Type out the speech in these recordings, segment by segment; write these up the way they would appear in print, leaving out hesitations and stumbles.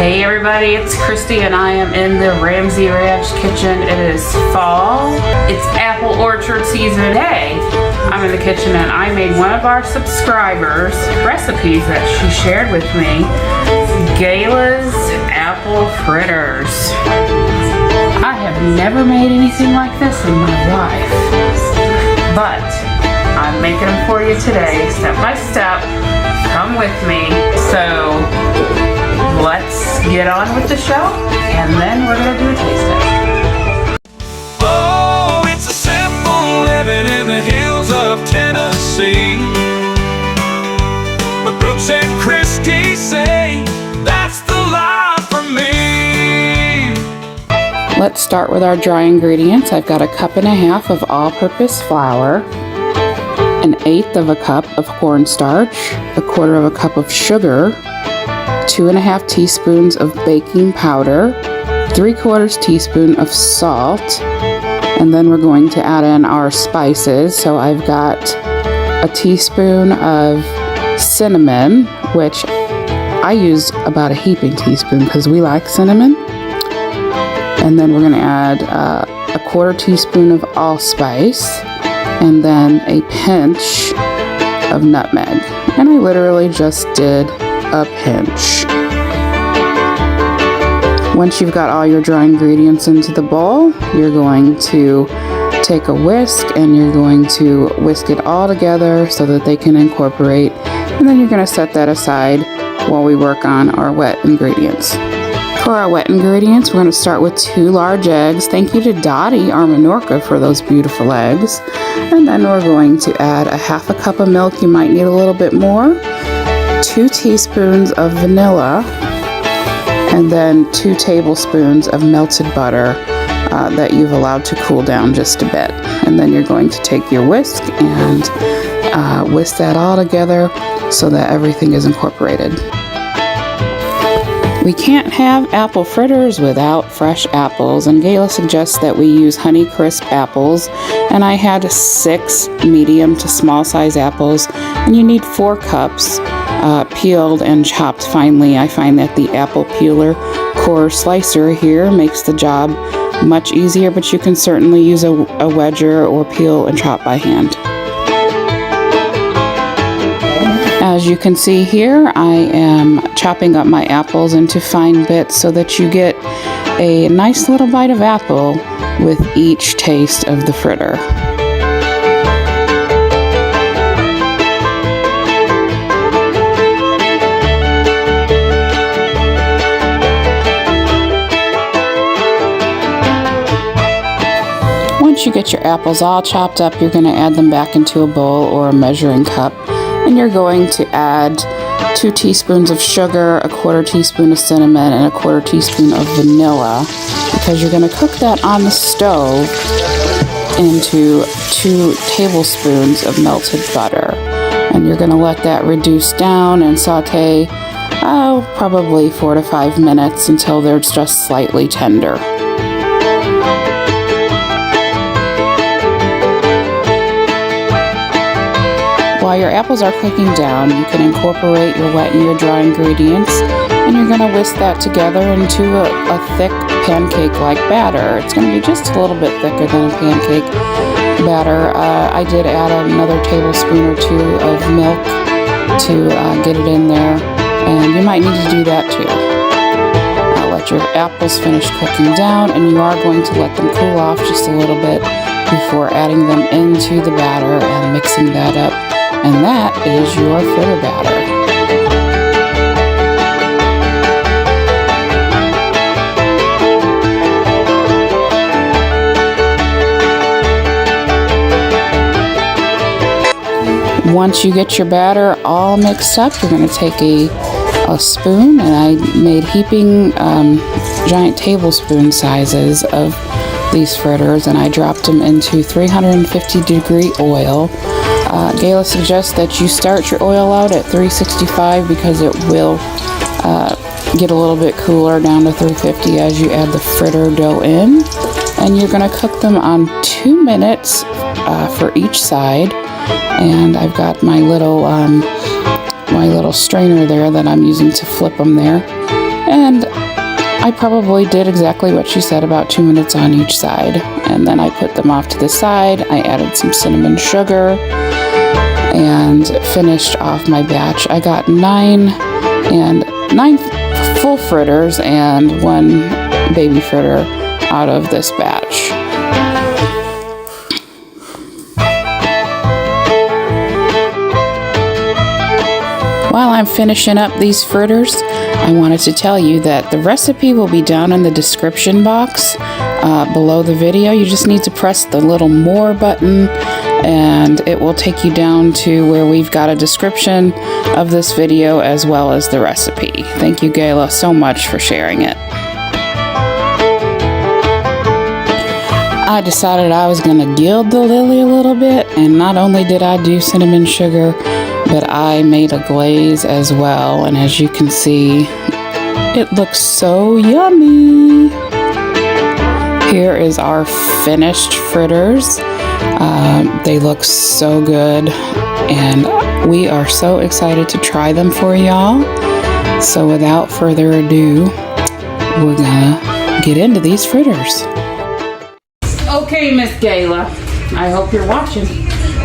Hey everybody, it's Christy and I am in the Ramsey Ranch kitchen. It is fall. It's apple orchard season. Hey, I'm in the kitchen and I made one of our subscribers' recipes that she shared with me. Gayla's apple fritters. I have never made anything like this in my life, but I'm making them for you today, step by step. Come with me. So let's get on with the show, and then we're gonna do a taste test. Oh, it's a simple living in the hills of Tennessee. But Brooks and Christy say that's the life for me. Let's start with our dry ingredients. I've got 1.5 cups of all-purpose flour, 1/8 of a cup of cornstarch, 1/4 cup of sugar, 2.5 teaspoons of baking powder, 3/4 teaspoon of salt, and then we're going to add in our spices. So I've got a teaspoon of cinnamon, which I used about a heaping teaspoon because we like cinnamon. And then we're going to add 1/4 teaspoon of allspice, and then a pinch of nutmeg. And I literally just did a pinch. Once you've got all your dry ingredients into the bowl, you're going to take a whisk and you're going to whisk it all together so that they can incorporate, and then you're going to set that aside while we work on our wet ingredients. For our wet ingredients, we're going to start with 2 large eggs. Thank you to Dottie, our Minorca, for those beautiful eggs. And then we're going to add 1/2 cup of milk. You might need a little bit more. 2 teaspoons of vanilla, and then 2 tablespoons of melted butter that you've allowed to cool down just a bit. And then you're going to take your whisk and whisk that all together so that everything is incorporated. We can't have apple fritters without fresh apples, and Gayla suggests that we use Honeycrisp apples, and I had 6 medium to small size apples, and you need 4 cups peeled and chopped finely. I find that the apple peeler core slicer here makes the job much easier, but you can certainly use a wedger or peel and chop by hand. As you can see here, I am chopping up my apples into fine bits so that you get a nice little bite of apple with each taste of the fritter. Once you get your apples all chopped up, you're going to add them back into a bowl or a measuring cup. And you're going to add 2 teaspoons of sugar, 1/4 teaspoon of cinnamon, and 1/4 teaspoon of vanilla, because you're going to cook that on the stove into 2 tablespoons of melted butter. And you're going to let that reduce down and saute, probably 4 to 5 minutes until they're just slightly tender. While your apples are cooking down, you can incorporate your wet and your dry ingredients, and you're going to whisk that together into a thick pancake-like batter. It's going to be just a little bit thicker than a pancake batter. I did add another tablespoon or 2 of milk to get it in there, and you might need to do that too. Let your apples finish cooking down, and you are going to let them cool off just a little bit before adding them into the batter and mixing that up. And that is your fritter batter. Once you get your batter all mixed up, you're going to take a spoon, and I made heaping giant tablespoon sizes of these fritters, and I dropped them into 350-degree oil. Gayla suggests that you start your oil out at 365 because it will get a little bit cooler down to 350 as you add the fritter dough in. And you're going to cook them on 2 minutes for each side. And I've got my little strainer there that I'm using to flip them there. And I probably did exactly what she said, about 2 minutes on each side. And then I put them off to the side. I added some cinnamon sugar and finished off my batch. I got 9 full fritters and 1 baby fritter out of this batch. While I'm finishing up these fritters, I wanted to tell you that the recipe will be down in the description box below the video. You just need to press the little more button and it will take you down to where we've got a description of this video as well as the recipe. Thank you, Gayla, so much for sharing it. I decided I was going to gild the lily a little bit, and not only did I do cinnamon sugar, but I made a glaze as well, and as you can see, it looks so yummy. Here is our finished fritters. They look so good, and we are so excited to try them for y'all. So without further ado, we're gonna get into these fritters. Okay, Miss Gayla, I hope you're watching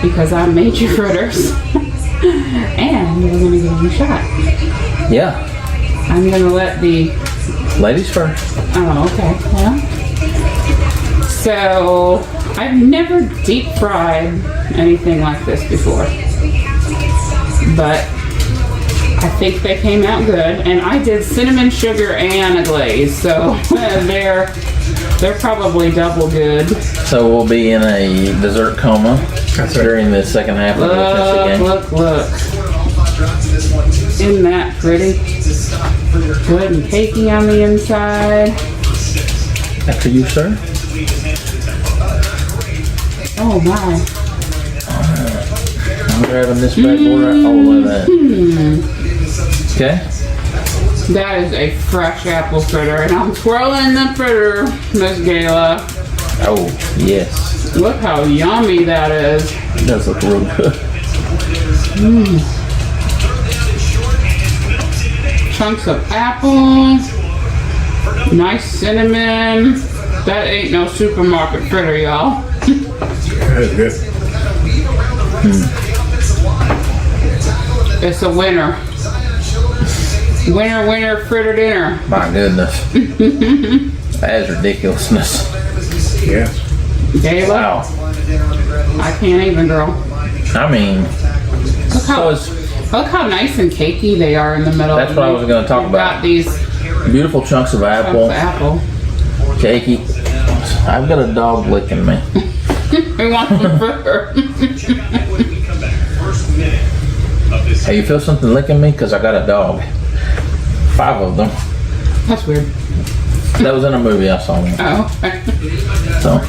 because I made you fritters. And we're gonna give them a shot. Yeah. I'm gonna let the ladies first. Oh, okay. Yeah. So I've never deep fried anything like this before, but I think they came out good. And I did cinnamon sugar and a glaze, so they're probably double good. So we'll be in a dessert coma during the second half of the game. Look. Isn't that pretty? Good and cakey on the inside. After you, sir. Oh my. I'm grabbing this bad boy right. Oh, look at that. Okay. That is a fresh apple fritter, and I'm twirling the fritter, Miss Gayla. Oh, yes. Look how yummy that is. It does look real good. Chunks of apple, nice cinnamon. That ain't no supermarket fritter, y'all. That is good. It's a winner. Winner, fritter dinner. My goodness. That is ridiculousness. Yeah. Gayla, Wow. I can't even, girl. I mean, Look how nice and cakey they are in the middle. That's what I was going to talk about. Got these beautiful chunks of apple. Cakey. I've got a dog licking me. We want the fritter. Hey, you feel something licking me? Because I got a dog. 5 of them. That's weird. That was in a movie I saw. Oh, okay. So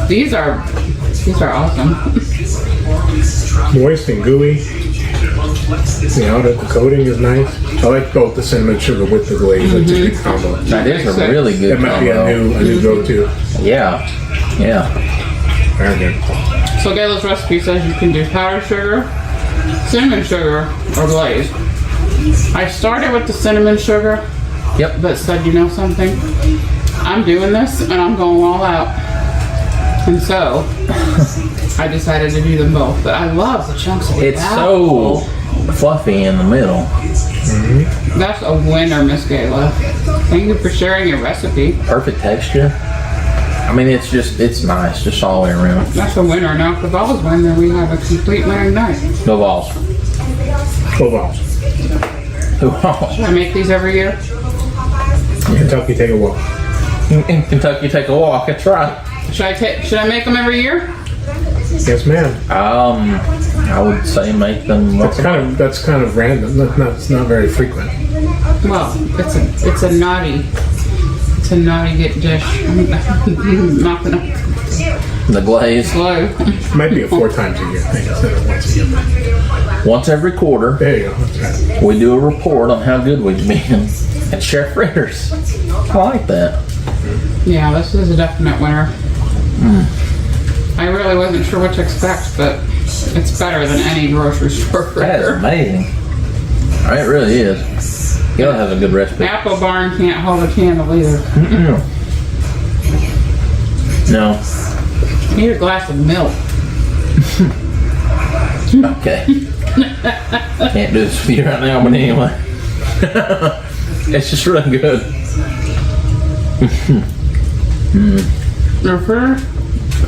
These are awesome. Moist and gooey. You know, the coating is nice. I like both the cinnamon sugar with the glaze. It's a good combo. that is a really good That might be combo. a new go-to. Yeah. Very good. So Gayla's recipe says you can do powdered sugar, cinnamon sugar, or glaze. I started with the cinnamon sugar, Yep. but said, you know something? I'm doing this and I'm going all out. And so I decided to do them both. But I love the chunks of It's apple. so fluffy in the middle. That's a winner, Miss Gayla. Thank you for sharing your recipe. Perfect texture. I mean, it's nice, just all the way around. That's a winner. Now, if the balls win, then we have a complete winning night. No balls. 12 ounce. Who balls? Should I make these every year? Kentucky, take a walk. In Kentucky, take a walk. That's right. Should I make them every year? Yes, ma'am. I would say make them. That's kind of random. It's not very frequent. Well, it's a naughty dish. I'm not gonna The glaze. slow. It might be a 4 times a year thing instead of once a year. Once every quarter, There you go. That's right. we do a report on how good we've been at Chef Fritters. I like that. Yeah, this is a definite winner. I really wasn't sure what to expect, but it's better than any grocery store That is fritter. amazing. It really is. Gayla has a good recipe. Apple Barn can't hold a candle either. No. Need a glass of milk. Okay. Can't do this for you right now, but anyway. It's just really good.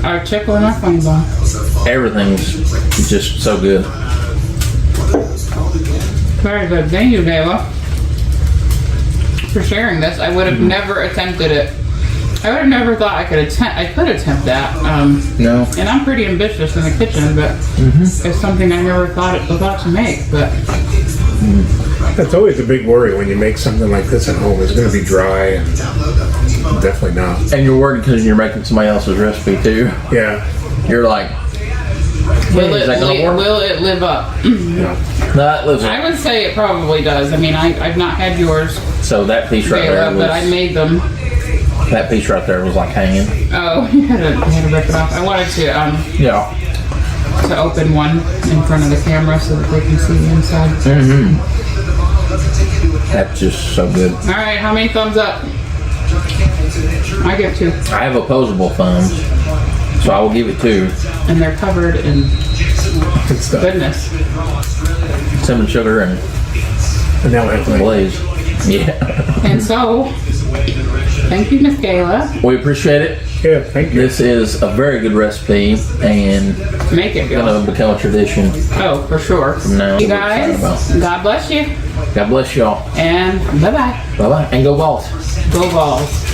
I'll check on my phone bar. Everything's just so good. Very good. Thank you, Gayla, for sharing this. I would have never attempted it. I would have never thought I could attempt that. No. And I'm pretty ambitious in the kitchen, but it's something I never thought to make. But That's always a big worry when you make something like this at home. It's going to be dry, and definitely not. And you're worried because you're making somebody else's recipe too. Yeah. You're like, will is that gonna work? it live up? Yeah. That lives. I would say it probably does. I mean, I've not had yours, So that piece right there Gayla, but I was, made them. that piece right there was like hanging. Oh, you had to rip it off. I wanted Yeah. to open one in front of the camera so that they can see the inside. That's just so good. All right, how many thumbs up? I give 2, I have opposable thumbs, so I will give it 2. and they're covered in Good stuff. goodness. Cinnamon sugar and And now I have to make glaze. Yeah. And so, thank you, Miss Gayla. We appreciate it. Yeah, thank you. This is a very good recipe and Make it, gonna girl. become a tradition. Oh, for sure. now. You We're guys, excited about. God bless you, God bless y'all. and bye-bye. Bye bye and go balls. Go Balls.